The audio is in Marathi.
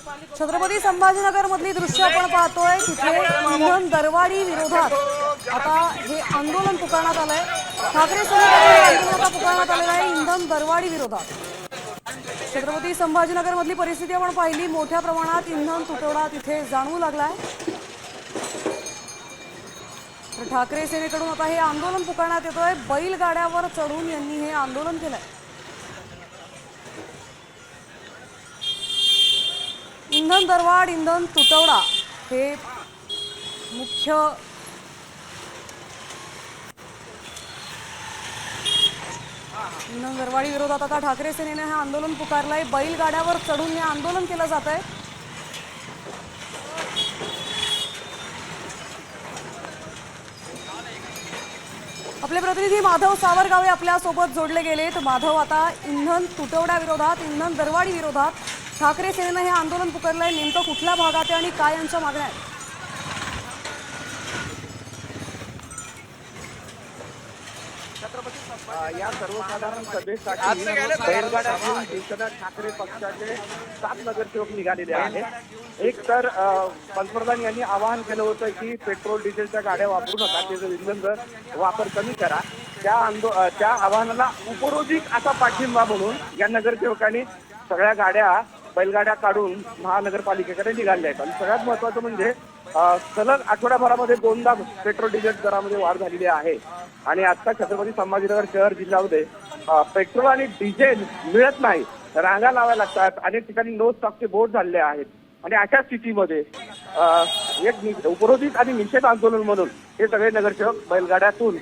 छत्रपती संभाजीनगर मधली दृश्य आपण पाहतोय। तिथे इंधन दरवाढी विरोधात आता हे आंदोलन पुकारण्यात आलंय। ठाकरे सेनेकडून आंदोलन आता पुकारण्यात आलेलं आहे इंधन दरवाढी विरोधात। छत्रपती संभाजीनगर मधली परिस्थिती आपण पाहिली, मोठ्या प्रमाणात इंधन तुटवडा तिथे जाणवू लागलाय। तर ठाकरे सेनेकडून आता हे आंदोलन पुकारण्यात येतोय। बैलगाड्यावर चढून यांनी हे आंदोलन केलंय। इंधन दरवाढ, इंधन तुटवडा हे मुख्य इंधन दरवाढी विरोधात आता ठाकरे सेनेने हे आंदोलन पुकारलंय। बैलगाड्यावर चढून हे आंदोलन केलं जात आहे। आपले प्रतिनिधी माधव सावरगावे आपल्या सोबत जोडले गेले। तर माधव, आता इंधन तुटवड्या विरोधात, इंधन दरवाढी विरोधात ठाकरे सेनेने हे आंदोलन पुकारलंय, नेमकं कुठल्या भागात आहे आणि काय यांच्या मागण्या आहेत? या सर्वसाधारण सभेसाठी बैलगाड्या घेऊन शिवसेना ठाकरे पक्षाचे 7 नगरसेवक निघालेले आहेत। एक तर पंतप्रधान यांनी आवाहन केलं होतं की पेट्रोल डिझेलच्या गाड्या वापरू नका, त्याचा इंधन दर वापर कमी करा। त्या आवाहनाला उपरोधिक असा पाठिंबा म्हणून या नगरसेवकांनी सगळ्या गाड्या बैलगाड्या काढून महानगरपालिकेकडे निघाल्या आहेत। आणि सगळ्यात महत्त्वाचं म्हणजे सलग आठवड्याभरामध्ये 2दा पेट्रोल डिझेल दरामध्ये वाढ झालेली आहे। आणि आता छत्रपती संभाजीनगर शहर जिल्ह्यामध्ये पेट्रोल आणि डिझेल मिळत नाही, रांगा लावायला लागतात। अनेक ठिकाणी नो स्टॉकचे बोर्ड झालेले आहेत। आणि अशा स्थितीमध्ये एक उपरोधिक आणि निषेध आंदोलन म्हणून हे सगळे नगरसेवक बैलगाड्यातून